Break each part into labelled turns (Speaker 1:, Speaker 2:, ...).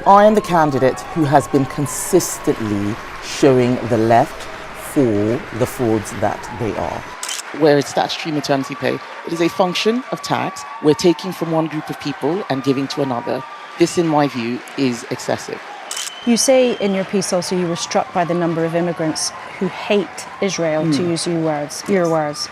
Speaker 1: I am the candidate who has been consistently showing the left for the frauds that they are. Where it's statutory maternity pay, it is a function of tax. We're taking from one group of people and giving to another. This, in my view, is excessive.
Speaker 2: You say in your piece also you were struck by the number of immigrants who hate Israel, to use your words.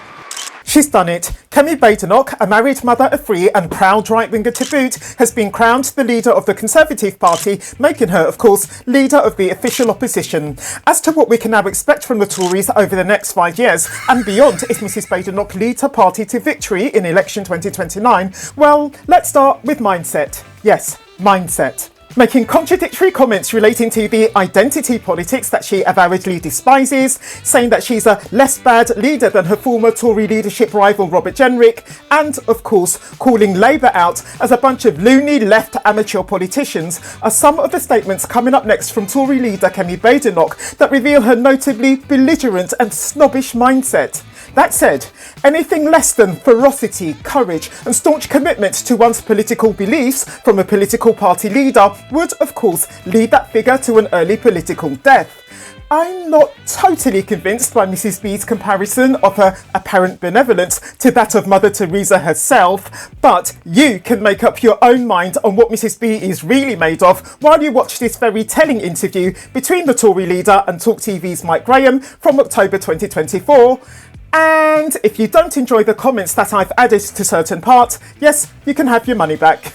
Speaker 3: She's done it. Kemi Badenoch, a married mother of three and proud right-winger to boot, has been crowned the leader of the Conservative Party, making her, of course, leader of the official opposition. As to what we can now expect from the Tories over the next 5 years and beyond if Mrs Badenoch leads her party to victory in election 2029, well, let's start with mindset. Yes, mindset. Making contradictory comments relating to the identity politics that she avowedly despises, saying that she's a less bad leader than her former Tory leadership rival Robert Jenrick, and, of course, calling Labour out as a bunch of loony left amateur politicians are some of the statements coming up next from Tory leader Kemi Badenoch that reveal her notably belligerent and snobbish mindset. That said, anything less than ferocity, courage and staunch commitment to one's political beliefs from a political party leader would, of course, lead that figure to an early political death. I'm not totally convinced by Mrs B's comparison of her apparent benevolence to that of Mother Teresa herself, but you can make up your own mind on what Mrs B is really made of while you watch this very telling interview between the Tory leader and Talk TV's Mike Graham from October 2024. And if you don't enjoy the comments that I've added to certain parts, yes, you can have your money back.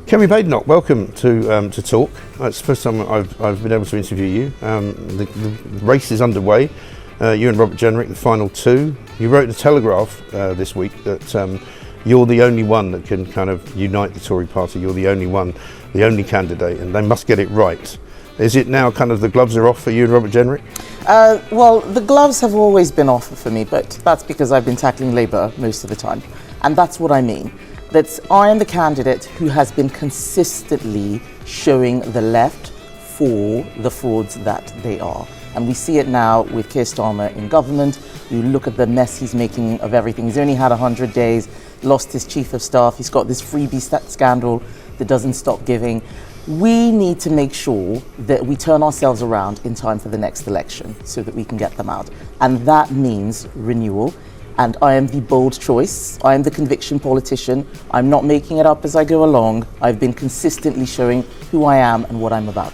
Speaker 4: Kemi Badenoch, welcome to Talk. It's the first time I've been able to interview you. The race is underway. You and Robert Jenrick, the final two. You wrote in the Telegraph this week that you're the only one that can kind of unite the Tory party. You're the only one, the only candidate, and they must get it right. Is it now kind of the gloves are off for you and Robert Jenrick?
Speaker 1: Well, the gloves have always been off for me, but that's because I've been tackling Labour most of the time. And that's what I mean. That I am the candidate who has been consistently showing the left for the frauds that they are. And we see it now with Keir Starmer in government. You look at the mess he's making of everything. He's only had 100 days, lost his chief of staff. He's got this freebie scandal that doesn't stop giving. We need to make sure that we turn ourselves around in time for the next election so that we can get them out. And that means renewal. And I am the bold choice. I am the conviction politician. I'm not making it up as I go along. I've been consistently showing who I am and what I'm about.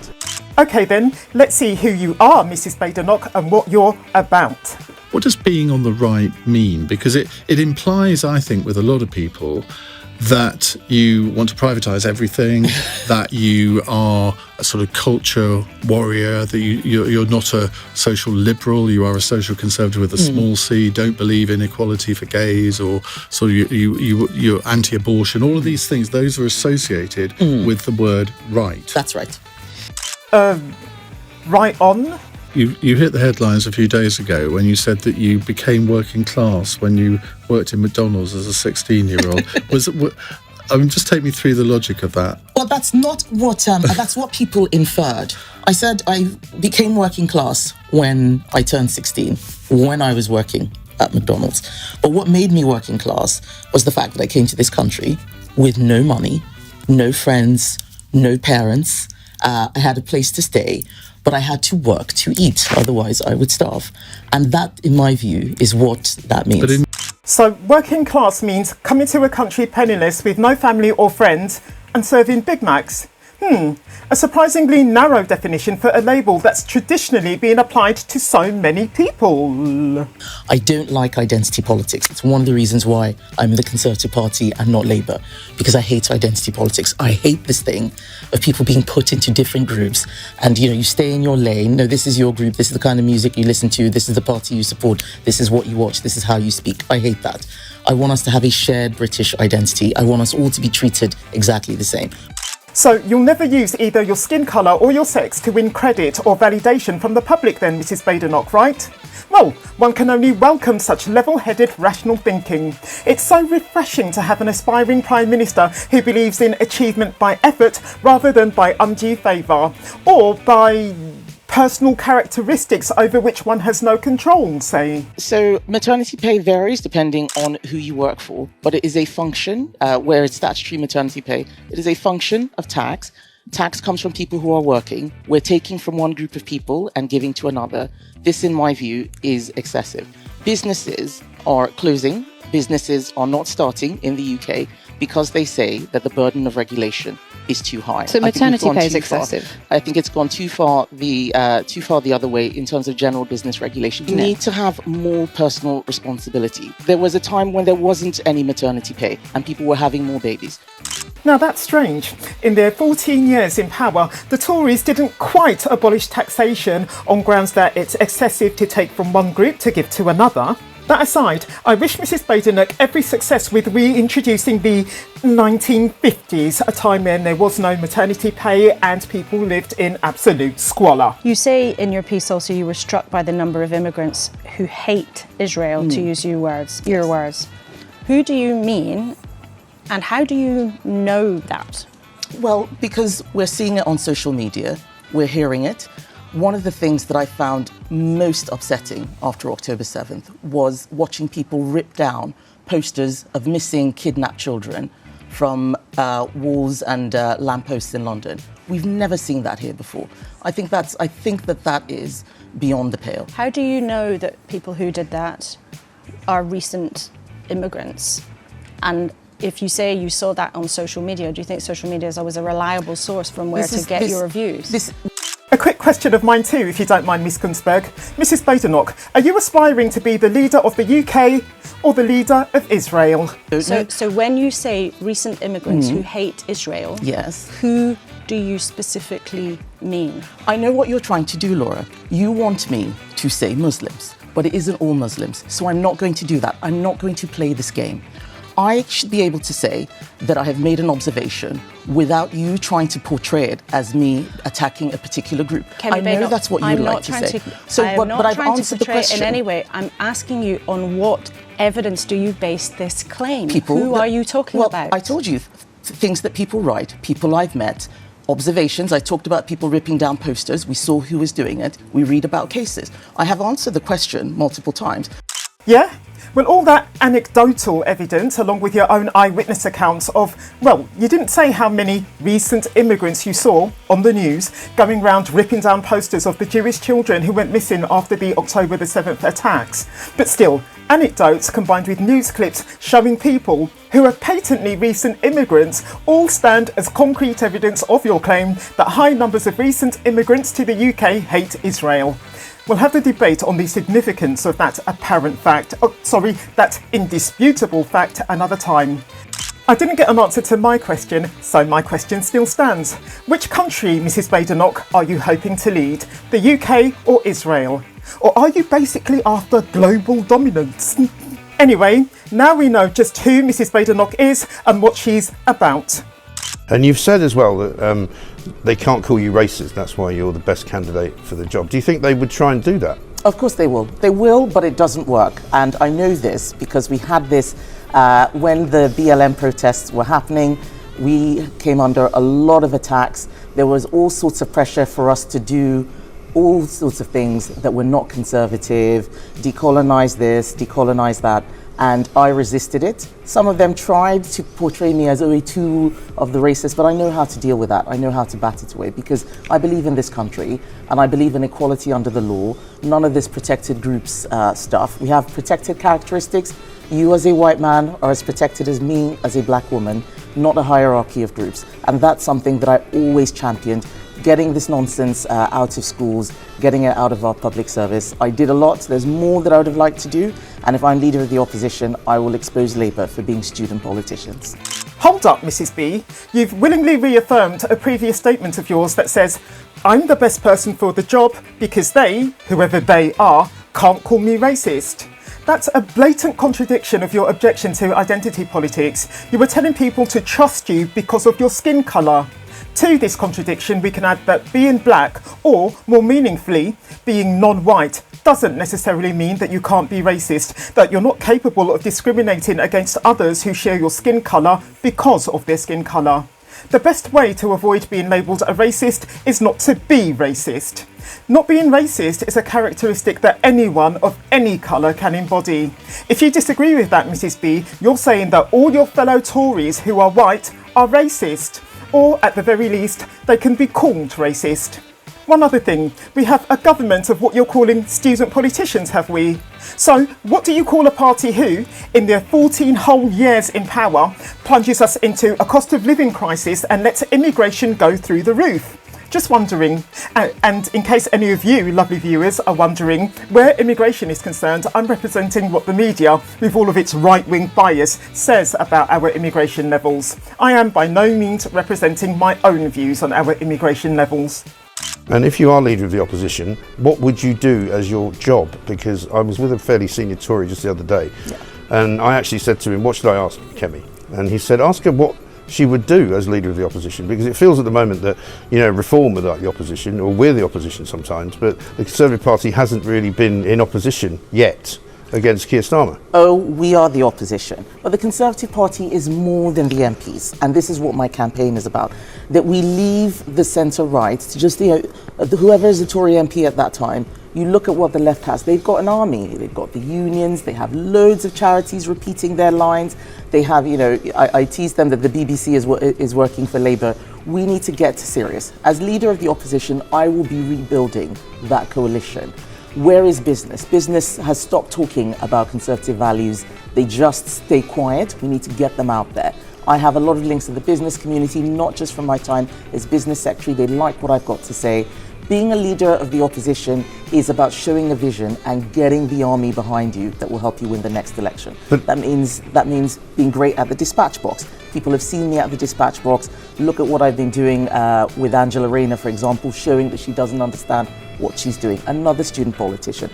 Speaker 3: OK then, let's see who you are, Mrs Badenoch, and what you're about.
Speaker 5: What does being on the right mean? Because it implies, I think, with a lot of people, that you want to privatise everything, that you are a sort of culture warrior, that you're not a social liberal, you are a social conservative with a small c, don't believe in equality for gays, or so you're anti-abortion. All of these things, those are associated with the word right.
Speaker 1: That's right.
Speaker 3: Right on.
Speaker 5: You hit the headlines a few days ago when you said that you became working class when you worked in McDonald's as a 16-year-old. Just take me through the logic of that.
Speaker 1: Well, that's not what, that's what people inferred. I said I became working class when I turned 16, when I was working at McDonald's. But what made me working class was the fact that I came to this country with no money, no friends, no parents. I had a place to stay, but I had to work to eat, otherwise I would starve. And that, in my view, is what that means.
Speaker 3: So working class means coming to a country penniless with no family or friends and serving Big Macs. A surprisingly narrow definition for a label that's traditionally been applied to so many people.
Speaker 1: I don't like identity politics. It's one of the reasons why I'm in the Conservative Party and not Labour, because I hate identity politics. I hate this thing of people being put into different groups and, you stay in your lane. No, this is your group. This is the kind of music you listen to. This is the party you support. This is what you watch. This is how you speak. I hate that. I want us to have a shared British identity. I want us all to be treated exactly the same.
Speaker 3: So you'll never use either your skin colour or your sex to win credit or validation from the public then, Mrs Badenoch, right? Well, one can only welcome such level-headed, rational thinking. It's so refreshing to have an aspiring Prime Minister who believes in achievement by effort rather than by undue favour, or by personal characteristics over which one has no control, say.
Speaker 1: So maternity pay varies depending on who you work for, but it is a function, where it's statutory maternity pay, it is a function of tax. Tax comes from people who are working. We're taking from one group of people and giving to another. This, in my view, is excessive. Businesses are closing. Businesses are not starting in the UK because they say that the burden of regulation is too high.
Speaker 6: So maternity pay is excessive.
Speaker 1: I think it's gone too far the other way in terms of general business regulation. You need to have more personal responsibility. There was a time when there wasn't any maternity pay and people were having more babies.
Speaker 3: Now that's strange. In their 14 years in power, the Tories didn't quite abolish taxation on grounds that it's excessive to take from one group to give to another. That aside, I wish Mrs Badenoch every success with reintroducing the 1950s, a time when there was no maternity pay and people lived in absolute squalor.
Speaker 2: You say in your piece also you were struck by the number of immigrants who hate Israel, to use your words. Who do you mean and how do you know that?
Speaker 1: Well, because we're seeing it on social media, we're hearing it. One of the things that I found most upsetting after October 7th was watching people rip down posters of missing, kidnapped children from walls and lampposts in London. We've never seen that here before. I think that is beyond the pale.
Speaker 2: How do you know that people who did that are recent immigrants? And if you say you saw that on social media, do you think social media is always a reliable source from where to get your views?
Speaker 3: A quick question of mine too, if you don't mind, Miss Kunzberg. Mrs Badenoch, are you aspiring to be the leader of the UK or the leader of Israel?
Speaker 2: So when you say recent immigrants who hate Israel,
Speaker 1: yes,
Speaker 2: who do you specifically mean?
Speaker 1: I know what you're trying to do, Laura. You want me to say Muslims, but it isn't all Muslims. So I'm not going to do that. I'm not going to play this game. I should be able to say that I have made an observation without you trying to portray it as me attacking a particular group.
Speaker 2: Kemi Badenoch,
Speaker 1: that's what you'd like to say.
Speaker 2: But I've answered the question. In any way, I'm asking you on what evidence do you base this claim? Who are you talking about?
Speaker 1: I told you things that people write, people I've met, observations. I talked about people ripping down posters. We saw who was doing it. We read about cases. I have answered the question multiple times.
Speaker 3: Yeah? Well, all that anecdotal evidence, along with your own eyewitness accounts of, well, you didn't say how many recent immigrants you saw on the news going round ripping down posters of the Jewish children who went missing after the October the 7th attacks. But still, anecdotes combined with news clips showing people who are patently recent immigrants all stand as concrete evidence of your claim that high numbers of recent immigrants to the UK hate Israel. We'll have the debate on the significance of that apparent fact, that indisputable fact another time. I didn't get an answer to my question, so my question still stands. Which country, Mrs Badenoch, are you hoping to lead? The UK or Israel? Or are you basically after global dominance? Anyway, now we know just who Mrs Badenoch is and what she's about.
Speaker 4: And you've said as well that they can't call you racist, that's why you're the best candidate for the job. Do you think they would try and do that?
Speaker 1: Of course they will. They will, but it doesn't work. And I know this because we had this when the BLM protests were happening. We came under a lot of attacks. There was all sorts of pressure for us to do all sorts of things that were not conservative, decolonize this, decolonize that. And I resisted it. Some of them tried to portray me as a tool of the racists, but I know how to deal with that. I know how to bat it away because I believe in this country and I believe in equality under the law. None of this protected groups stuff. We have protected characteristics. You as a white man are as protected as me as a black woman, not a hierarchy of groups. And that's something that I always championed. Getting this nonsense out of schools, getting it out of our public service. I did a lot. There's more that I would have liked to do. And if I'm leader of the opposition, I will expose Labour for being student politicians.
Speaker 3: Hold up, Mrs B. You've willingly reaffirmed a previous statement of yours that says, I'm the best person for the job because they, whoever they are, can't call me racist. That's a blatant contradiction of your objection to identity politics. You were telling people to trust you because of your skin colour. To this contradiction, we can add that being black, or more meaningfully, being non-white, doesn't necessarily mean that you can't be racist, that you're not capable of discriminating against others who share your skin colour because of their skin colour. The best way to avoid being labelled a racist is not to be racist. Not being racist is a characteristic that anyone of any colour can embody. If you disagree with that, Mrs B, you're saying that all your fellow Tories who are white are racist. or at the very least, they can be called racist. One other thing, we have a government of what you're calling student politicians, have we? So, what do you call a party who, in their 14 whole years in power, plunges us into a cost of living crisis and lets immigration go through the roof? Just wondering, and in case any of you lovely viewers are wondering, where immigration is concerned, I'm representing what the media, with all of its right-wing bias, says about our immigration levels. I am by no means representing my own views on our immigration levels.
Speaker 4: And if you are leader of the opposition, what would you do as your job? Because I was with a fairly senior Tory just the other day, and I actually said to him, what should I ask Kemi? And he said, ask her what she would do as leader of the opposition, because it feels at the moment that, you know, Reform are like the opposition, or we're the opposition sometimes, but the Conservative Party hasn't really been in opposition yet against Keir Starmer.
Speaker 1: Oh, we are the opposition. But the Conservative Party is more than the MPs, and this is what my campaign is about. That we leave the centre-right to just, whoever is the Tory MP at that time. You look at what the left has. They've got an army. They've got the unions. They have loads of charities repeating their lines. They have, I tease them that the BBC is working for Labour. We need to get serious. As leader of the opposition, I will be rebuilding that coalition. Where is business? Business has stopped talking about Conservative values. They just stay quiet. We need to get them out there. I have a lot of links to the business community, not just from my time as business secretary. They like what I've got to say. Being a leader of the opposition is about showing a vision and getting the army behind you that will help you win the next election. But that means being great at the dispatch box. People have seen me at the dispatch box. Look at what I've been doing with Angela Rayner, for example, showing that she doesn't understand what she's doing. Another student politician.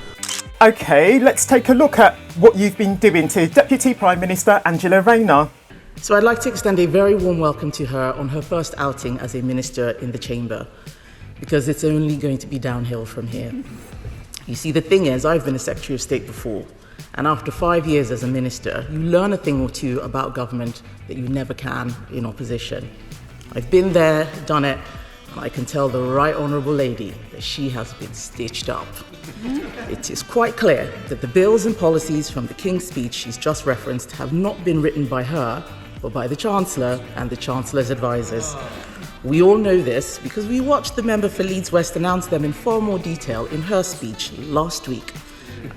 Speaker 3: Okay, let's take a look at what you've been doing to Deputy Prime Minister Angela Rayner.
Speaker 1: So I'd like to extend a very warm welcome to her on her first outing as a minister in the chamber, because it's only going to be downhill from here. You see, the thing is, I've been a Secretary of State before, and after 5 years as a minister, you learn a thing or two about government that you never can in opposition. I've been there, done it, and I can tell the Right Honourable Lady that she has been stitched up. It is quite clear that the bills and policies from the King's speech she's just referenced have not been written by her, but by the Chancellor and the Chancellor's advisors. We all know this because we watched the member for Leeds West announce them in far more detail in her speech last week.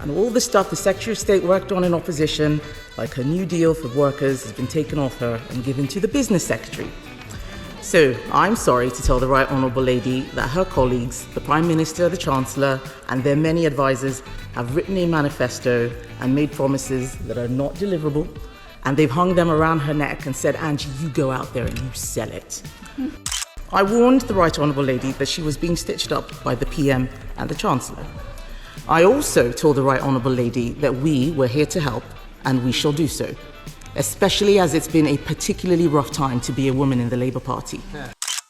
Speaker 1: And all the stuff the Secretary of State worked on in opposition, like her new deal for workers, has been taken off her and given to the Business Secretary. So I'm sorry to tell the Right Honourable Lady that her colleagues, the Prime Minister, the Chancellor, and their many advisors have written a manifesto and made promises that are not deliverable, and they've hung them around her neck and said, Angie, you go out there and you sell it. I warned the Right Honourable Lady that she was being stitched up by the PM and the Chancellor. I also told the Right Honourable Lady that we were here to help, and we shall do so, especially as it's been a particularly rough time to be a woman in the Labour Party.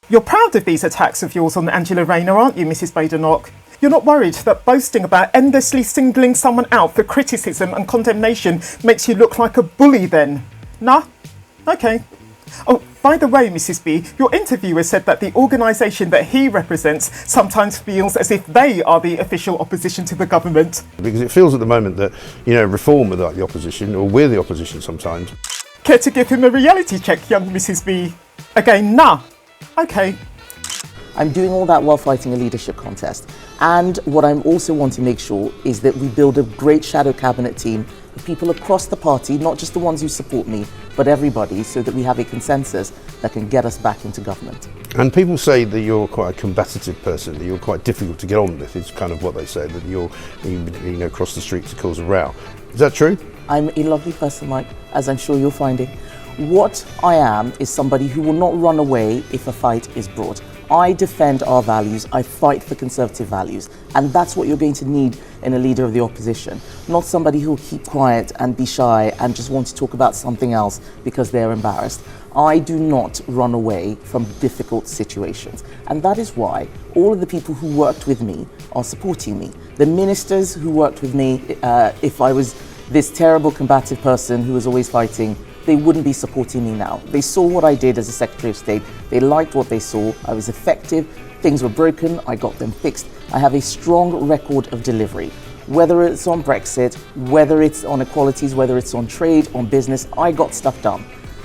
Speaker 3: You're proud of these attacks of yours on Angela Rayner, aren't you, Mrs Badenoch? You're not worried that boasting about endlessly singling someone out for criticism and condemnation makes you look like a bully then? Nah? Okay. Oh, by the way, Mrs B, your interviewer said that the organisation that he represents sometimes feels as if they are the official opposition to the government.
Speaker 4: Because it feels at the moment that, Reform are like the opposition, or we're the opposition sometimes.
Speaker 3: Care to give him a reality check, young Mrs B? Again, nah. Okay.
Speaker 1: I'm doing all that while fighting a leadership contest. And what I'm also want to make sure is that we build a great shadow cabinet team of people across the party, not just the ones who support me, but everybody, so that we have a consensus that can get us back into government.
Speaker 4: And people say that you're quite a combative person, that you're quite difficult to get on with. It's kind of what they say, that you cross the street to cause a row. Is that true?
Speaker 1: I'm a lovely person, Mike, as I'm sure you're finding. What I am is somebody who will not run away if a fight is brought. I defend our values, I fight for Conservative values, and that's what you're going to need in a leader of the opposition. Not somebody who'll keep quiet and be shy and just want to talk about something else because they're embarrassed. I do not run away from difficult situations, and that is why all of the people who worked with me are supporting me. The ministers who worked with me, if I was this terrible combative person who was always fighting, they wouldn't be supporting me now. They saw what I did as a Secretary of State. They liked what they saw. I was effective. Things were broken. I got them fixed. I have a strong record of delivery. Whether it's on Brexit, whether it's on equalities, whether it's on trade, on business, I got stuff done.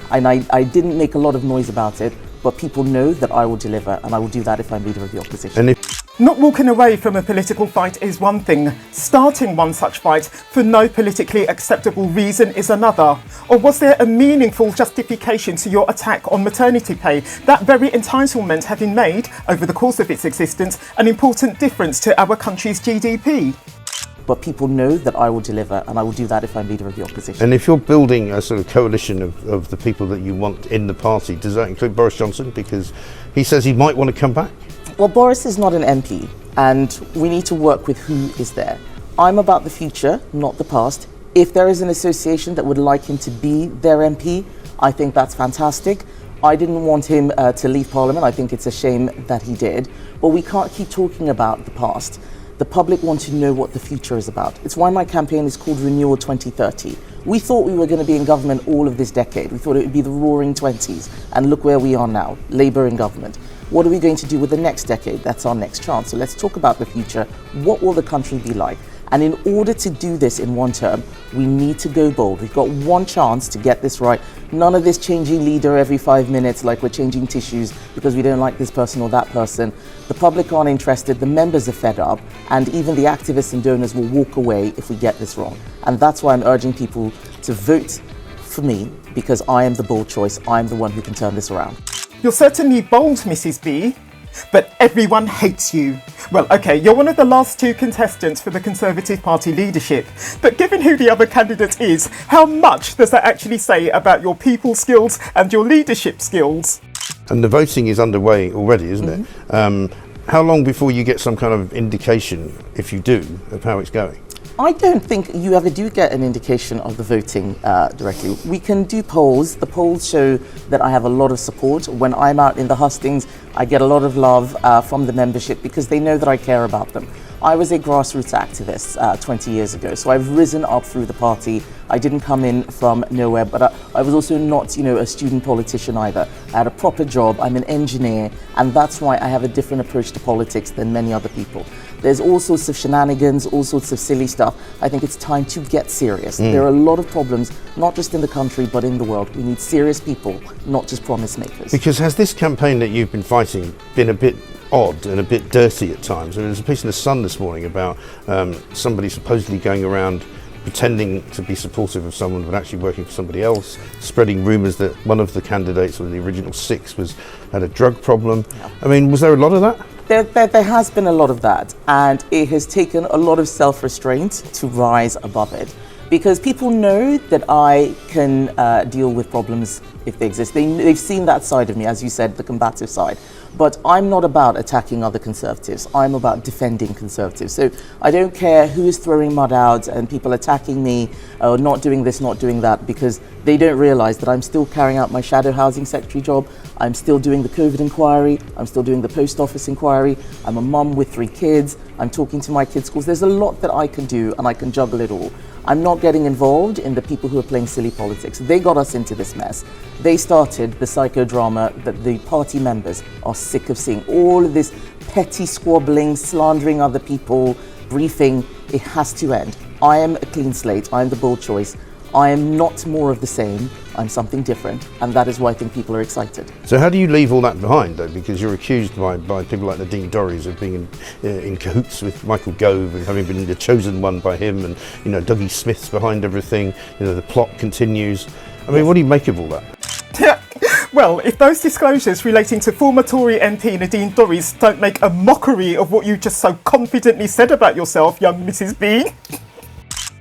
Speaker 1: And I didn't make a lot of noise about it, but people know that I will deliver, and I will do that if I'm leader of the opposition.
Speaker 3: Not walking away from a political fight is one thing. Starting one such fight for no politically acceptable reason is another. Or was there a meaningful justification to your attack on maternity pay? That very entitlement having made, over the course of its existence, an important difference to our country's GDP.
Speaker 1: But people know that I will deliver, and I will do that if I'm leader of the opposition.
Speaker 4: And if you're building a sort of coalition of the people that you want in the party, does that include Boris Johnson? Because he says he might want to come back.
Speaker 1: Well, Boris is not an MP, and we need to work with who is there. I'm about the future, not the past. If there is an association that would like him to be their MP, I think that's fantastic. I didn't want him to leave Parliament. I think it's a shame that he did. But we can't keep talking about the past. The public want to know what the future is about. It's why my campaign is called Renewal 2030. We thought we were going to be in government all of this decade. We thought it would be the roaring 20s. And look where we are now, Labour in government. What are we going to do with the next decade? That's our next chance. So let's talk about the future. What will the country be like? And in order to do this in one term, we need to go bold. We've got one chance to get this right. None of this changing leader every 5 minutes like we're changing tissues because we don't like this person or that person. The public aren't interested, the members are fed up, and even the activists and donors will walk away if we get this wrong. And that's why I'm urging people to vote for me, because I am the bold choice. I'm the one who can turn this around.
Speaker 3: You're certainly bold, Mrs. B, but everyone hates you. Well, okay, you're one of the last two contestants for the Conservative Party leadership, but given who the other candidate is, how much does that actually say about your people skills and your leadership skills?
Speaker 4: And the voting is underway already, isn't it? How long before you get some kind of indication, if you do, of how it's going?
Speaker 1: I don't think you ever do get an indication of the voting directly. We can do polls. The polls show that I have a lot of support. When I'm out in the hustings, I get a lot of love from the membership because they know that I care about them. I was a grassroots activist 20 years ago, so I've risen up through the party. I didn't come in from nowhere, but I was also not, a student politician either. I had a proper job, I'm an engineer, and that's why I have a different approach to politics than many other people. There's all sorts of shenanigans, all sorts of silly stuff. I think it's time to get serious. There are a lot of problems, not just in the country, but in the world. We need serious people, not just promise makers.
Speaker 4: Because has this campaign that you've been fighting been a bit odd and a bit dirty at times? There was a piece in The Sun this morning about somebody supposedly going around pretending to be supportive of someone but actually working for somebody else, spreading rumours that one of the candidates, or the original 6, had a drug problem. Yeah. I mean, was there a lot of that?
Speaker 1: There has been a lot of that, and it has taken a lot of self-restraint to rise above it. Because people know that I can deal with problems if they exist. They've seen that side of me, as you said, the combative side. But I'm not about attacking other Conservatives. I'm about defending Conservatives. So I don't care who is throwing mud out and people attacking me or not doing this, not doing that, because they don't realise that I'm still carrying out my shadow housing secretary job. I'm still doing the COVID inquiry. I'm still doing the post office inquiry. I'm a mum with 3 kids. I'm talking to my kids' schools. There's a lot that I can do, and I can juggle it all. I'm not getting involved in the people who are playing silly politics. They got us into this mess. They started the psychodrama that the party members are sick of seeing. All of this petty squabbling, slandering other people, briefing. It has to end. I am a clean slate. I am the bold choice. I am not more of the same. I'm something different, and that is why I think people are excited.
Speaker 4: So how do you leave all that behind, though? Because you're accused by people like Nadine Dorries of being in cahoots with Michael Gove and having been the chosen one by him, and Dougie Smith's behind everything. The plot continues. I mean, what do you make of all that?
Speaker 3: Well, if those disclosures relating to former Tory MP Nadine Dorries don't make a mockery of what you just so confidently said about yourself, young Mrs. B.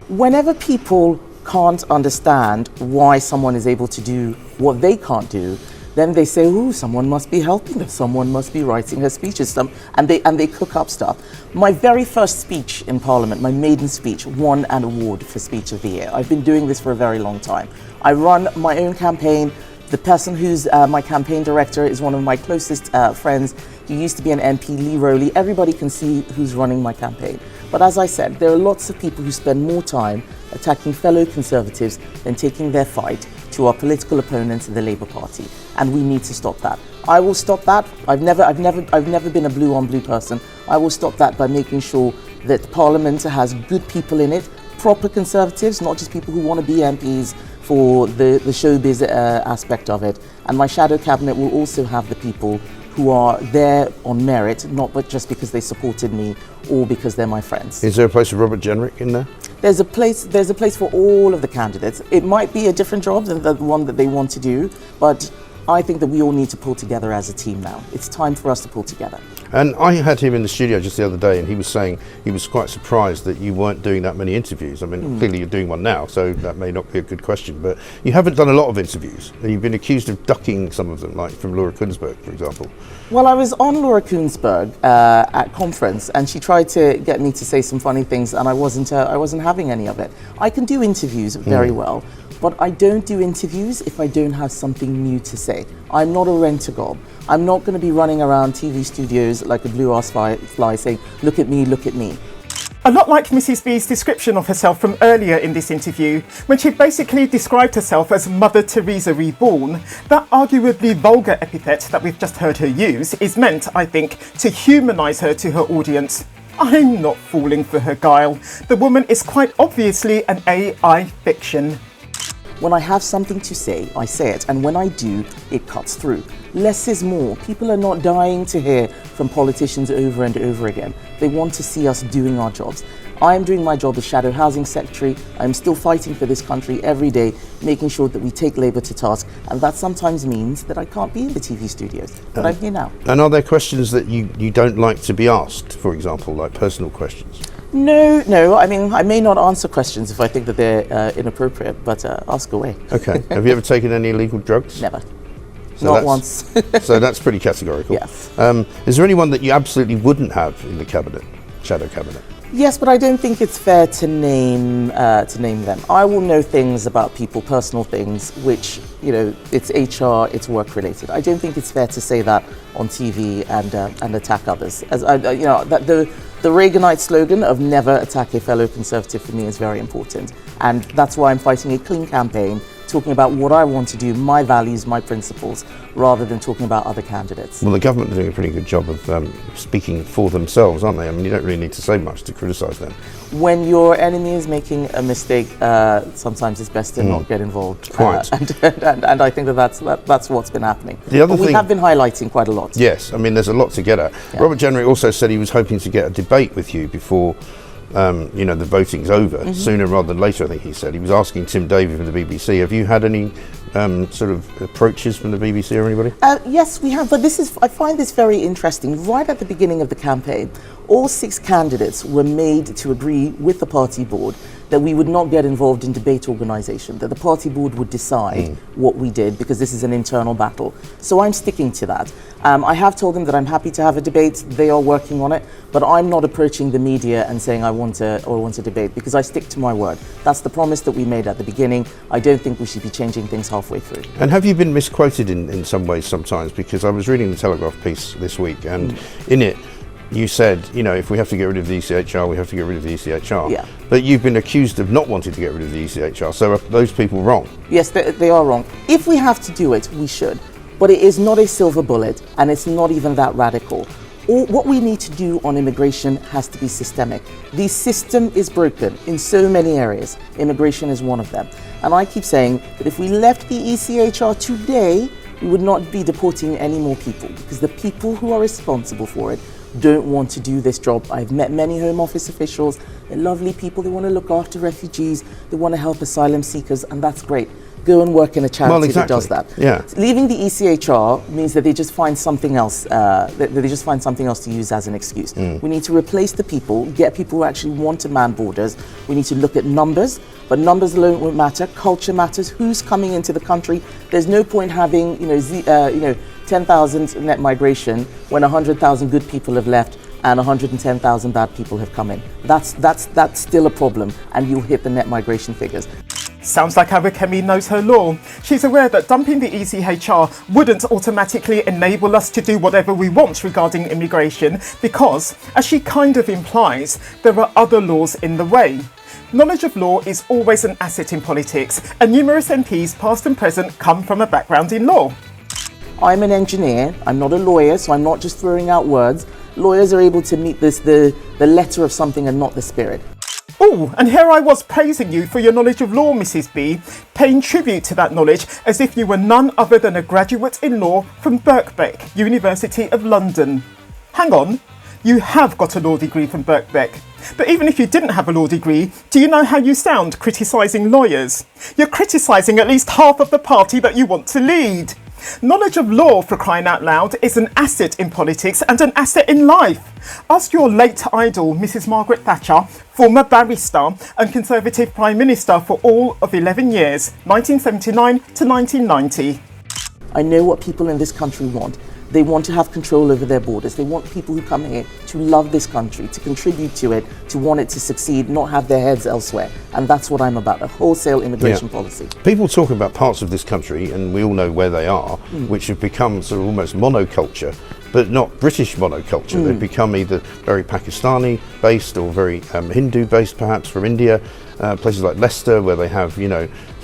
Speaker 1: Whenever people can't understand why someone is able to do what they can't do, then they say, "Ooh, someone must be helping her, someone must be writing her speeches," and they cook up stuff. My very first speech in Parliament, my maiden speech, won an award for Speech of the Year. I've been doing this for a very long time. I run my own campaign. The person who's my campaign director is one of my closest friends. He used to be an MP, Lee Rowley. Everybody can see who's running my campaign. But as I said, there are lots of people who spend more time attacking fellow Conservatives than taking their fight to our political opponents in the Labour Party, and we need to stop that. I will stop that. I've never been a blue on blue person. I will stop that by making sure that Parliament has good people in it, proper Conservatives, not just people who want to be MPs for the showbiz aspect of it. And my shadow cabinet will also have the people who are there on merit, not but just because they supported me or because they're my friends.
Speaker 4: Is there a place for Robert Jenrick in there?
Speaker 1: There's a place for all of the candidates. It might be a different job than the one that they want to do, but I think that we all need to pull together as a team now. It's time for us to pull together.
Speaker 4: And I had him in the studio just the other day, and he was saying he was quite surprised that you weren't doing that many interviews. I mean, clearly you're doing one now, so that may not be a good question, but you haven't done a lot of interviews. And you've been accused of ducking some of them, like from Laura Kuenssberg, for example.
Speaker 1: Well, I was on Laura Kuenssberg at conference, and she tried to get me to say some funny things, and I wasn't having any of it. I can do interviews very well, but I don't do interviews if I don't have something new to say. I'm not a rent-a-gob. I'm not going to be running around TV studios like a blue-ass fly saying, look at me, look at me.
Speaker 3: A lot like Mrs B's description of herself from earlier in this interview, when she basically described herself as Mother Teresa reborn, that arguably vulgar epithet that we've just heard her use is meant, I think, to humanise her to her audience. I'm not falling for her guile. The woman is quite obviously an AI fiction.
Speaker 1: When I have something to say, I say it, and when I do, it cuts through. Less is more. People are not dying to hear from politicians over and over again. They want to see us doing our jobs. I am doing my job as Shadow Housing Secretary. I'm still fighting for this country every day, making sure that we take Labour to task, and that sometimes means that I can't be in the TV studios, but I'm here now.
Speaker 4: And are there questions that you don't like to be asked, for example, like personal questions?
Speaker 1: No. I mean, I may not answer questions if I think that they're inappropriate, but ask away.
Speaker 4: Okay. Have you ever taken any illegal drugs?
Speaker 1: Never.
Speaker 4: So
Speaker 1: Not once.
Speaker 4: So that's pretty categorical.
Speaker 1: Yes.
Speaker 4: Is there anyone that you absolutely wouldn't have in the cabinet, shadow cabinet?
Speaker 1: Yes, but I don't think it's fair to name them. I will know things about people, personal things, which, it's HR, it's work related. I don't think it's fair to say that on TV and attack others. As the Reaganite slogan of never attack a fellow Conservative for me is very important, and that's why I'm fighting a clean campaign, talking about what I want to do, my values, my principles, rather than talking about other candidates.
Speaker 4: Well, the government are doing a pretty good job of speaking for themselves, aren't they? I mean, you don't really need to say much to criticise them.
Speaker 1: When your enemy is making a mistake, sometimes it's best to not get involved.
Speaker 4: Quite.
Speaker 1: And I think that's what's been happening.
Speaker 4: The other
Speaker 1: but we have been highlighting quite a lot.
Speaker 4: Yes, I mean, there's a lot to get at. Yeah. Robert Jenrick also said he was hoping to get a debate with you before the voting's over, sooner rather than later, I think he said. He was asking Tim Davie from the BBC. Have you had any sort of approaches from the BBC or anybody?
Speaker 1: Yes, we have, but I find this very interesting. Right at the beginning of the campaign, all 6 candidates were made to agree with the party board that we would not get involved in debate organisation, that the party board would decide what we did, because this is an internal battle. So I'm sticking to that. I have told them that I'm happy to have a debate. They are working on it, but I'm not approaching the media and saying I want a debate, because I stick to my word. That's the promise that we made at the beginning. I don't think we should be changing things halfway through.
Speaker 4: And have you been misquoted in some ways sometimes? Because I was reading the Telegraph piece this week, and in it, you said, if we have to get rid of the ECHR, we have to get rid of the ECHR.
Speaker 1: Yeah.
Speaker 4: But you've been accused of not wanting to get rid of the ECHR, so are those people wrong?
Speaker 1: Yes, they are wrong. If we have to do it, we should. But it is not a silver bullet, and it's not even that radical. What we need to do on immigration has to be systemic. The system is broken in so many areas. Immigration is one of them. And I keep saying that if we left the ECHR today, we would not be deporting any more people, because the people who are responsible for it don't want to do this job. I've met many Home Office officials. They're lovely people. They want to look after refugees. They want to help asylum seekers, and that's great. Go and work in a charity that does that.
Speaker 4: Yeah.
Speaker 1: Leaving the ECHR means that they just find something else. They just find something else to use as an excuse. We need to replace the people, get people who actually want to man borders. We need to look at numbers, but numbers alone won't matter. Culture matters. Who's coming into the country? There's no point having 10,000 net migration when 100,000 good people have left and 110,000 bad people have come in. That's still a problem, and you'll hit the net migration figures.
Speaker 3: Sounds like our Kemi knows her law. She's aware that dumping the ECHR wouldn't automatically enable us to do whatever we want regarding immigration, because, as she kind of implies, there are other laws in the way. Knowledge of law is always an asset in politics, and numerous MPs, past and present, come from a background in law.
Speaker 1: I'm an engineer. I'm not a lawyer, so I'm not just throwing out words. Lawyers are able to meet the letter of something and not the spirit.
Speaker 3: Oh, and here I was praising you for your knowledge of law, Mrs. B, paying tribute to that knowledge as if you were none other than a graduate in law from Birkbeck, University of London. Hang on, you have got a law degree from Birkbeck. But even if you didn't have a law degree, do you know how you sound criticising lawyers? You're criticising at least half of the party that you want to lead. Knowledge of law, for crying out loud, is an asset in politics and an asset in life. Ask your late idol, Mrs. Margaret Thatcher, former barrister and Conservative Prime Minister for all of 11 years, 1979 to 1990.
Speaker 1: I know what people in this country want. They want to have control over their borders. They want people who come here to love this country, to contribute to it, to want it to succeed, not have their heads elsewhere. And that's what I'm about, a wholesale immigration policy.
Speaker 4: People talk about parts of this country, and we all know where they are, which have become sort of almost monoculture, but not British monoculture. They've become either very Pakistani-based or very Hindu-based, perhaps, from India. Places like Leicester, where they have,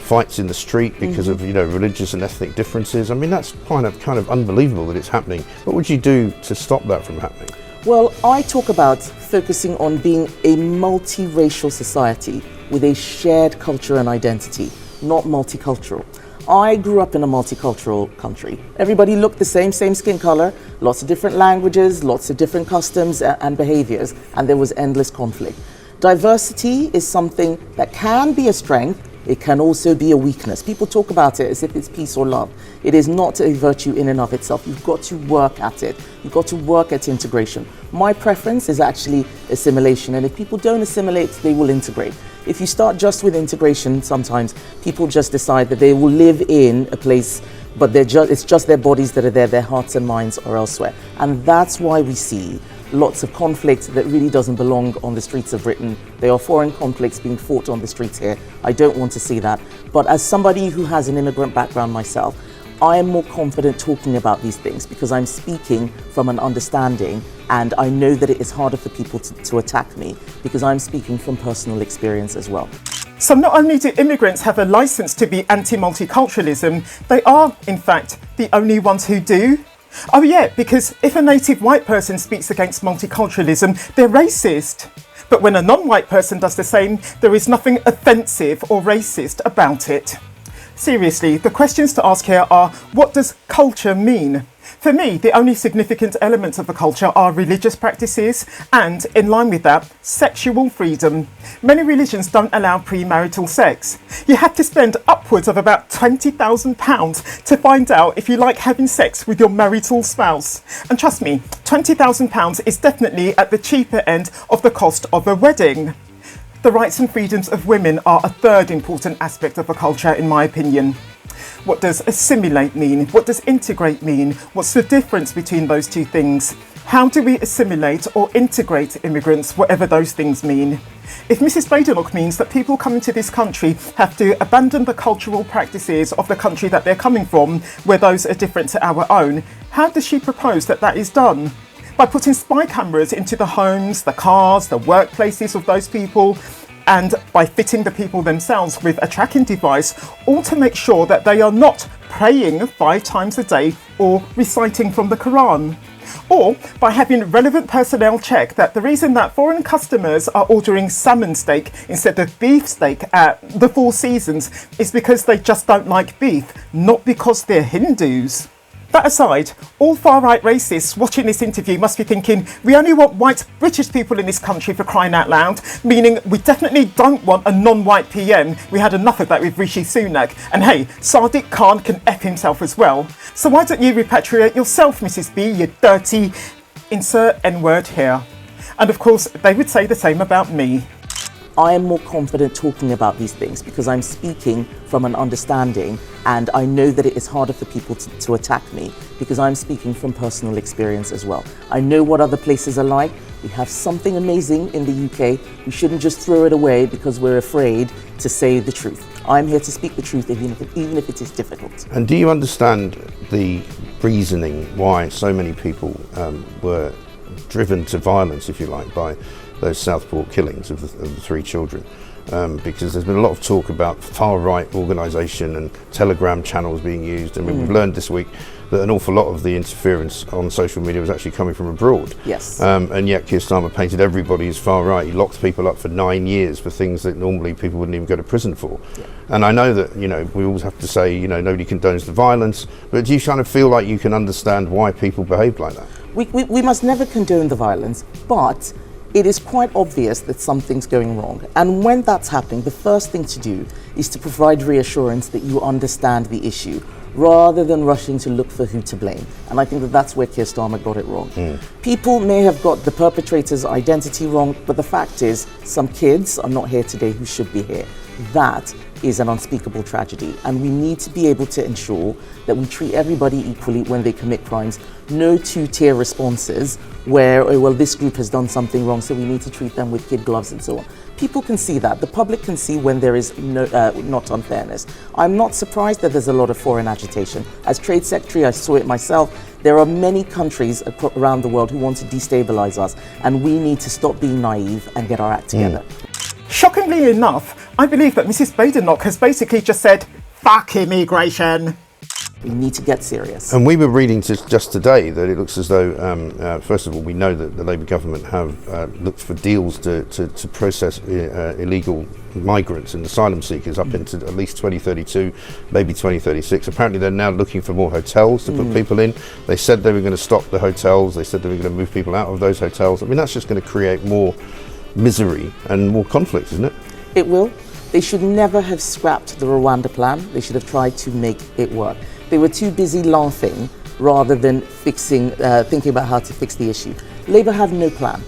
Speaker 4: fights in the street because of religious and ethnic differences. I mean, that's kind of unbelievable that it's happening. What would you do to stop that from happening?
Speaker 1: Well, I talk about focusing on being a multiracial society with a shared culture and identity, not multicultural. I grew up in a multicultural country. Everybody looked the same skin color, lots of different languages, lots of different customs and behaviors, and there was endless conflict. Diversity is something that can be a strength. It can also be a weakness. People talk about it as if it's peace or love. It is not a virtue in and of itself. You've got to work at it. You've got to work at integration. My preference is actually assimilation, and if people don't assimilate, they will integrate. If you start just with integration, sometimes people just decide that they will live in a place, but it's just their bodies that are there, their hearts and minds are elsewhere. And that's why we see lots of conflict that really doesn't belong on the streets of Britain. There are foreign conflicts being fought on the streets here. I don't want to see that. But as somebody who has an immigrant background myself, I am more confident talking about these things because I'm speaking from an understanding, and I know that it is harder for people to attack me because I'm speaking from personal experience as well.
Speaker 3: So not only do immigrants have a license to be anti-multiculturalism, they are, in fact, the only ones who do. Oh yeah, because if a native white person speaks against multiculturalism, they're racist. But when a non-white person does the same, there is nothing offensive or racist about it. Seriously, the questions to ask here are, what does culture mean? For me, the only significant elements of the culture are religious practices and, in line with that, sexual freedom. Many religions don't allow premarital sex. You have to spend upwards of about £20,000 to find out if you like having sex with your marital spouse. And trust me, £20,000 is definitely at the cheaper end of the cost of a wedding. The rights and freedoms of women are a third important aspect of a culture, in my opinion. What does assimilate mean? What does integrate mean? What's the difference between those two things? How do we assimilate or integrate immigrants, whatever those things mean? If Mrs. Badenoch means that people coming to this country have to abandon the cultural practices of the country that they're coming from, where those are different to our own, how does she propose that that is done? By putting spy cameras into the homes, the cars, the workplaces of those people, and by fitting the people themselves with a tracking device, all to make sure that they are not praying 5 times a day or reciting from the Quran. Or by having relevant personnel check that the reason that foreign customers are ordering salmon steak instead of beef steak at the Four Seasons is because they just don't like beef, not because they're Hindus. That aside, all far-right racists watching this interview must be thinking, we only want white British people in this country, for crying out loud, meaning we definitely don't want a non-white PM. We had enough of that with Rishi Sunak. And hey, Sadiq Khan can F himself as well. So why don't you repatriate yourself, Mrs. B, you dirty insert N-word here. And of course, they would say the same about me.
Speaker 1: I am more confident talking about these things because I'm speaking from an understanding, and I know that it is harder for people to attack me because I'm speaking from personal experience as well. I know what other places are like. We have something amazing in the UK. We shouldn't just throw it away because we're afraid to say the truth. I'm here to speak the truth even if it is difficult.
Speaker 4: And do you understand the reasoning why so many people were driven to violence, if you like, by those Southport killings of the 3 children? Because there's been a lot of talk about far-right organisation and telegram channels being used. I mean, we've learned this week that an awful lot of the interference on social media was actually coming from abroad.
Speaker 1: Yes.
Speaker 4: And yet Keir Starmer painted everybody as far right. He locked people up for 9 years for things that normally people wouldn't even go to prison for. Yeah. And I know that, we always have to say, nobody condones the violence, but do you kind of feel like you can understand why people behaved like that?
Speaker 1: We must never condone the violence, but it is quite obvious that something's going wrong. And when that's happening, the first thing to do is to provide reassurance that you understand the issue, rather than rushing to look for who to blame. And I think that that's where Keir Starmer got it wrong. People may have got the perpetrator's identity wrong, but the fact is, some kids are not here today who should be here. That is an unspeakable tragedy, and we need to be able to ensure that we treat everybody equally when they commit crimes. No two-tier responses where, oh, well, this group has done something wrong, so we need to treat them with kid gloves and so on. People can see that. The public can see when there is not unfairness. I'm not surprised that there's a lot of foreign agitation. As Trade Secretary, I saw it myself. There are many countries around the world who want to destabilize us, and we need to stop being naive and get our act together.
Speaker 3: Shockingly enough, I believe that Mrs. Badenoch has basically just said, fuck immigration.
Speaker 1: We need to get serious.
Speaker 4: And we were reading just today that it looks as though, first of all, we know that the Labour government have looked for deals to process illegal migrants and asylum seekers up into at least 2032, maybe 2036. Apparently they're now looking for more hotels to put people in. They said they were going to stop the hotels. They said they were going to move people out of those hotels. I mean, that's just going to create more misery and more conflict, isn't it?
Speaker 1: It will. They should never have scrapped the Rwanda plan. They should have tried to make it work. They were too busy laughing rather than thinking about how to fix the issue. Labour have no plan.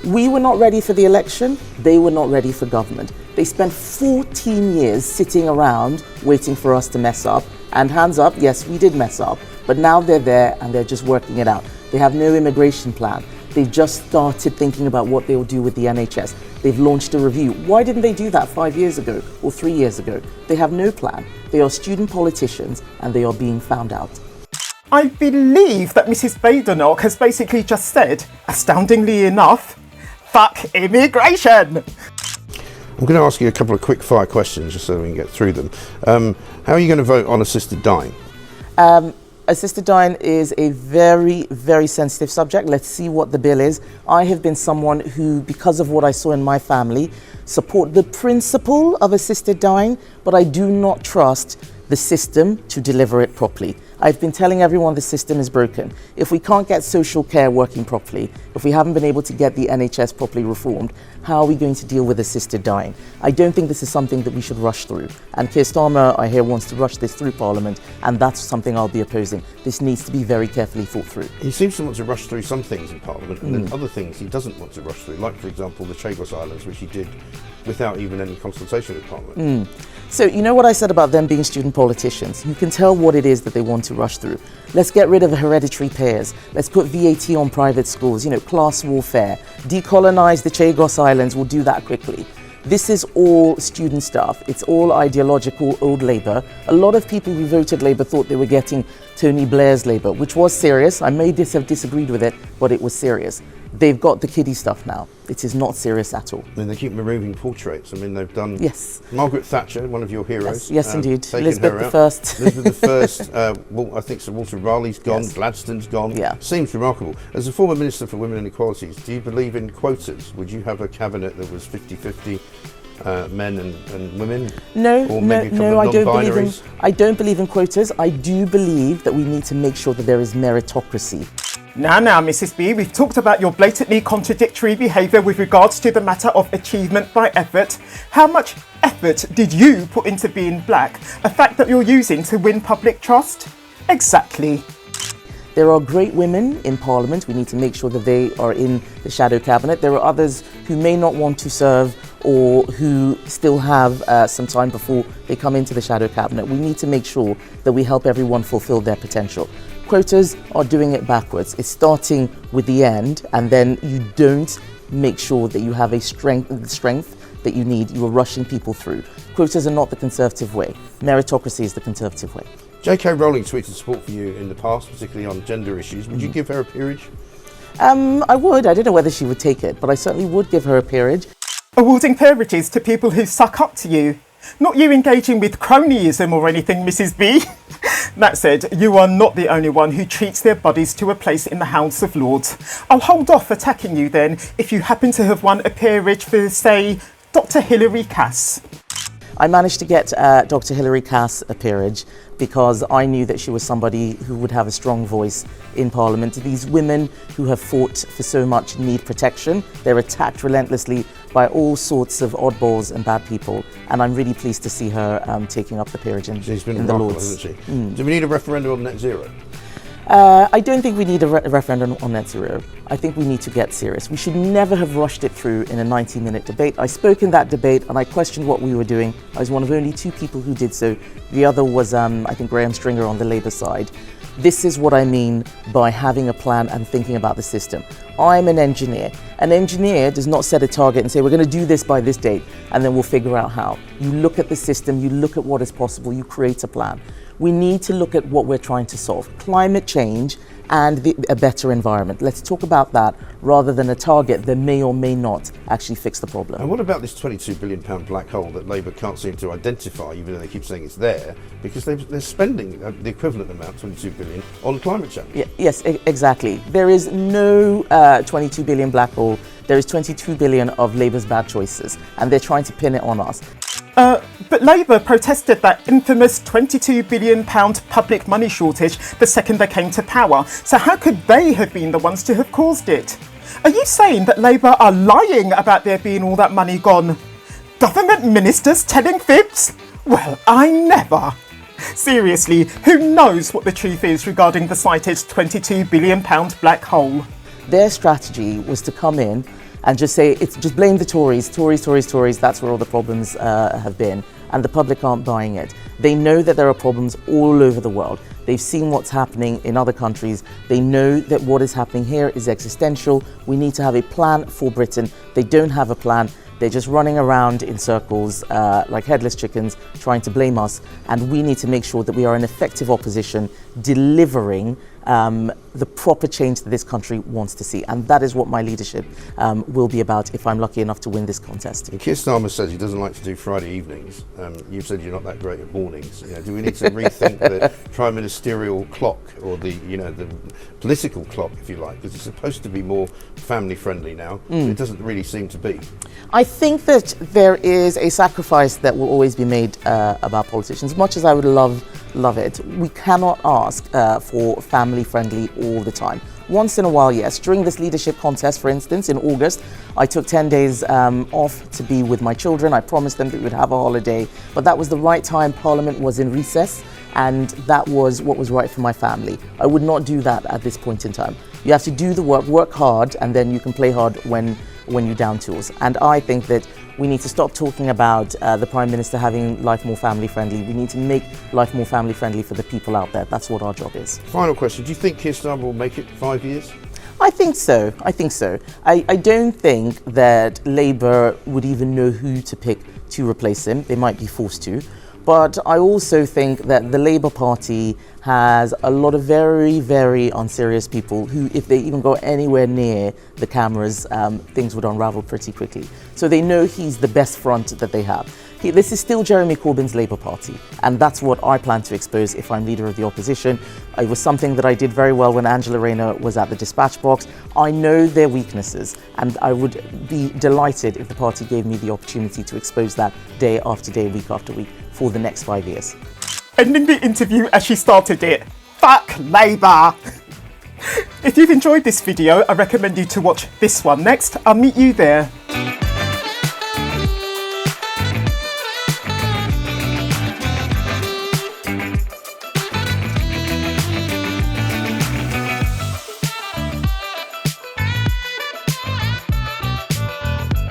Speaker 1: We were not ready for the election. They were not ready for government. They spent 14 years sitting around waiting for us to mess up. And hands up, yes, we did mess up. But now they're there and they're just working it out. They have no immigration plan. They've just started thinking about what they'll do with the NHS. They've launched a review. Why didn't they do that 5 years ago or 3 years ago? They have no plan. They are student politicians and they are being found out.
Speaker 3: I believe that Mrs. Badenoch has basically just said, astoundingly enough, fuck immigration.
Speaker 4: I'm going to ask you a couple of quick fire questions just so we can get through them. How are you going to vote on assisted dying?
Speaker 1: Assisted dying is a very, very sensitive subject. Let's see what the bill is. I have been someone who, because of what I saw in my family, support the principle of assisted dying, but I do not trust the system to deliver it properly. I've been telling everyone the system is broken. If we can't get social care working properly, if we haven't been able to get the NHS properly reformed, how are we going to deal with assisted dying? I don't think this is something that we should rush through. And Keir Starmer, I hear, wants to rush this through Parliament, and that's something I'll be opposing. This needs to be very carefully thought through.
Speaker 4: He seems to want to rush through some things in Parliament, and then other things he doesn't want to rush through, like, for example, the Chagos Islands, which he did without even any consultation with Parliament.
Speaker 1: So you know what I said about them being student politicians? You can tell what it is that they want to rush through. Let's get rid of hereditary payers. Let's put VAT on private schools, class warfare. Decolonize the Chagos Islands, we'll do that quickly. This is all student stuff. It's all ideological old Labour. A lot of people who voted Labour thought they were getting Tony Blair's Labour, which was serious. I may have disagreed with it, but it was serious. They've got the kiddie stuff now. It is not serious at all.
Speaker 4: I mean, they keep removing portraits. I mean, they've done...
Speaker 1: Yes.
Speaker 4: Margaret Thatcher, one of your heroes.
Speaker 1: Yes, indeed. Elizabeth the First.
Speaker 4: Elizabeth the First. I think Sir Walter Raleigh's gone. Yes. Gladstone's gone.
Speaker 1: Yeah.
Speaker 4: Seems remarkable. As a former Minister for Women and Equalities, do you believe in quotas? Would you have a cabinet that was 50-50? Men and women?
Speaker 1: No, I don't believe in quotas. I do believe that we need to make sure that there is meritocracy.
Speaker 3: Now, Mrs. B, we've talked about your blatantly contradictory behaviour with regards to the matter of achievement by effort. How much effort did you put into being black, a fact that you're using to win public trust? Exactly.
Speaker 1: There are great women in Parliament. We need to make sure that they are in the shadow cabinet. There are others who may not want to serve or who still have some time before they come into the shadow cabinet. We need to make sure that we help everyone fulfill their potential. Quotas are doing it backwards. It's starting with the end, and then you don't make sure that you have the strength that you need. You are rushing people through. Quotas are not the Conservative way. Meritocracy is the Conservative way.
Speaker 4: J.K. Rowling tweeted support for you in the past, particularly on gender issues. Would you give her a peerage?
Speaker 1: I would. I don't know whether she would take it, but I certainly would give her a peerage.
Speaker 3: Awarding peerages to people who suck up to you Not you engaging with cronyism or anything, Mrs. B. That said, you are not the only one who treats their bodies to a place in the House of Lords. I'll hold off attacking you then if you happen to have won a peerage for, say, Dr. Hilary Cass.
Speaker 1: I managed to get Dr. Hilary Cass a peerage because I knew that she was somebody who would have a strong voice in Parliament. These women who have fought for so much need protection. They're attacked relentlessly by all sorts of oddballs and bad people, and I'm really pleased to see her taking up the peerage in the Lords.
Speaker 4: Hasn't she? Do we need a referendum on net zero?
Speaker 1: I don't think we need a referendum on net zero. I think we need to get serious. We should never have rushed it through in a 90-minute debate. I spoke in that debate and I questioned what we were doing. I was one of only 2 people who did so. The other was, I think, Graham Stringer on the Labour side. This is what I mean by having a plan and thinking about the system. I'm an engineer. An engineer does not set a target and say, we're going to do this by this date, and then we'll figure out how. You look at the system, you look at what is possible, you create a plan. We need to look at what we're trying to solve. Climate change and a better environment. Let's talk about that rather than a target that may or may not actually fix the problem.
Speaker 4: And what about this £22 billion black hole that Labour can't seem to identify, even though they keep saying it's there, because they're spending the equivalent amount, £22 billion, on climate change?
Speaker 1: Yes, exactly. There is no 22 billion black hole. There is 22 billion of Labour's bad choices, and they're trying to pin it on us.
Speaker 3: But Labour protested that infamous £22 billion public money shortage the second they came to power. So how could they have been the ones to have caused it? Are you saying that Labour are lying about there being all that money gone? Government ministers telling fibs? Well, I never. Seriously, who knows what the truth is regarding the cited £22 billion black hole?
Speaker 1: Their strategy was to come in and just say, just blame the Tories, Tories, that's where all the problems have been. And the public aren't buying it. They know that there are problems all over the world. They've seen what's happening in other countries. They know that what is happening here is existential. We need to have a plan for Britain. They don't have a plan. They're just running around in circles like headless chickens, trying to blame us. And we need to make sure that we are an effective opposition, delivering the proper change that this country wants to see. And that is what my leadership will be about if I'm lucky enough to win this contest.
Speaker 4: And Keir Starmer says he doesn't like to do Friday evenings. You've said you're not that great at mornings. Do we need to rethink the prime ministerial clock, or the political clock, if you like, because it's supposed to be more family friendly now, but it doesn't really seem to be.
Speaker 1: I think that there is a sacrifice that will always be made about politicians. As much as I would love it, we cannot ask for family friendly all the time. Once in a while, yes. During this leadership contest, for instance, in August, I took 10 days off to be with my children. I promised them that we would have a holiday, but that was the right time. Parliament was in recess, and that was what was right for my family. I would not do that at this point in time. You have to do the work hard, and then you can play hard when you're down tools. And I think that we need to stop talking about the Prime Minister having life more family friendly. We need to make life more family friendly for the people out there. That's what our job is.
Speaker 4: Final question, do you think Keir Starmer will make it 5 years?
Speaker 1: I think so. I don't think that Labour would even know who to pick to replace him. They might be forced to. But I also think that the Labour Party has a lot of very, very unserious people who, if they even go anywhere near the cameras, things would unravel pretty quickly. So they know he's the best front that they have. This is still Jeremy Corbyn's Labour Party, and that's what I plan to expose if I'm leader of the opposition. It was something that I did very well when Angela Rayner was at the dispatch box. I know their weaknesses, and I would be delighted if the party gave me the opportunity to expose that day after day, week after week, for the next 5 years.
Speaker 3: Ending the interview as she started it. Fuck Labour! If you've enjoyed this video, I recommend you to watch this one next. I'll meet you there.